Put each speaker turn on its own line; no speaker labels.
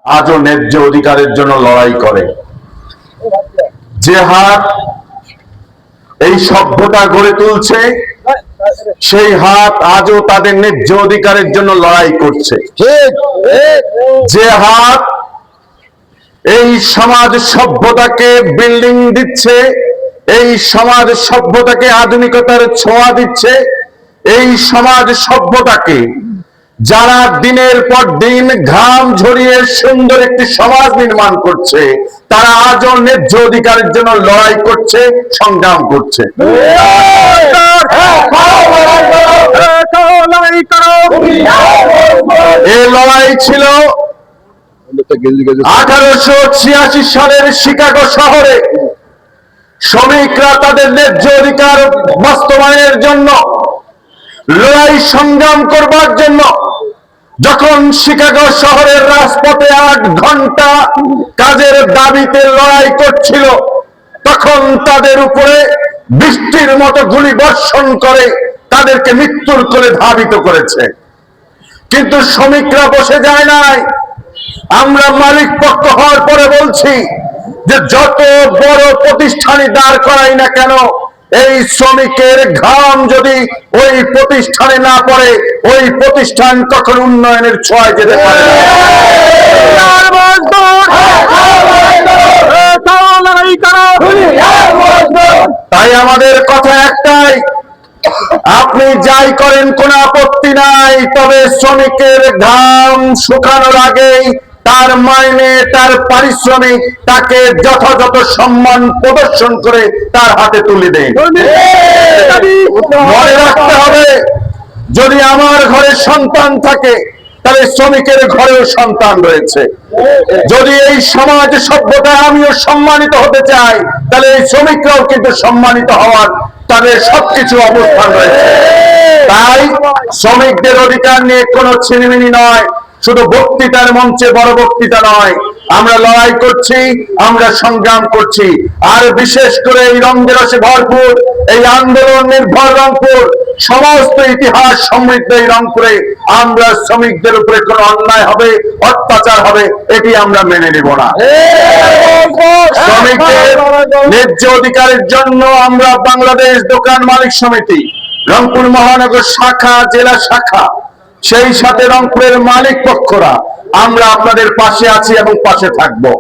আজও ন্যায্য অধিকারের জন্য লড়াই করে। যে হাত এই সভ্যতা গড়ে তুলছে, সেই হাত আজও তাদের ন্যায্য অধিকারের জন্য লড়াই করছে। যে হাত এই সমাজ সভ্যতাকে বিল্ডিং দিচ্ছে, এই সমাজ সভ্যতাকে আধুনিকতার ছোঁয়া দিচ্ছে, এই সমাজ সভ্যতাকে যারা দিনের পর দিন ঘাম ঝরিয়ে সুন্দর একটি সমাজ নির্মাণ করছে, তারা আজও ন্যায্য অধিকারের জন্য লড়াই করছে, সংগ্রাম করছে। এই লড়াই ছিল 1886 সালের শিকাগো শহরে। শ্রমিকরা তাদের ন্যায্য অধিকার বাস্তবায়নের জন্য লড়াই সংগ্রাম করবার জন্য যখন শিকাগো শহরের রাজপথে 8 ঘন্টা কাজের দাবিতে লড়াই করছিল, তখন তাদের উপরে বৃষ্টির মতো গুলি বর্ষণ করে তাদেরকে মৃত্যুর কোলে ধাবিত করেছে। কিন্তু শ্রমিকরা বসে যায় নাই। আমরা মালিক পক্ষ হওয়ার পরে বলছি যে যত বড় প্রতিষ্ঠানই দাঁড় করাই না কেন, এই শ্রমিকের ঘাম যদি ওই প্রতিষ্ঠানে না পড়ে, ওই প্রতিষ্ঠান কখন উন্নয়নের ছোঁয়ায় যেতে পারে না। তাই আমাদের কথা একটাই, আপনি যাই করেন কোনো আপত্তি নাই, তবে শ্রমিকের ঘাম শুকানোর আগেই তার মাইনে, তার পারিশ্রমিক তাকে যথাযথ সম্মান প্রদর্শন করে তার হাতে তুলে দেন। মনে রাখতে হবে, যদি আমার ঘরে সন্তান থাকে, তাহলে শ্রমিকের ঘরেও সন্তান রয়েছে। যদি এই সমাজ সভ্যতায় আমিও সম্মানিত হতে চাই, তাহলে এই শ্রমিকরাও কিন্তু সম্মানিত হওয়ার তাদের সবকিছু অবস্থান রয়েছে। তাই শ্রমিকদের অধিকার নিয়ে কোনো ছিনিমিনি নয়, শুধু বক্তৃতার মঞ্চে বড় বক্তৃতা নয়, আমরা লড়াই করছি, আমরা সংগ্রাম করছি। আর বিশেষ করে এই রঙে ভরপুর এই আন্দোলন নির্ভর রংপুর, সমস্ত ইতিহাস সমৃদ্ধ এই রংপুরে আমরা শ্রমিকদের উপরে কোনো অন্যায় হবে, অত্যাচার হবে, এটি আমরা মেনে নেব না। শ্রমিকদের ন্যায্য অধিকারের জন্য আমরা বাংলাদেশ দোকান মালিক সমিতি, রংপুর মহানগর শাখা, জেলা শাখা, সেই সাথে রংপুরের মালিক পক্ষরা আমরা আপনাদের পাশে আছি এবং পাশে থাকবো।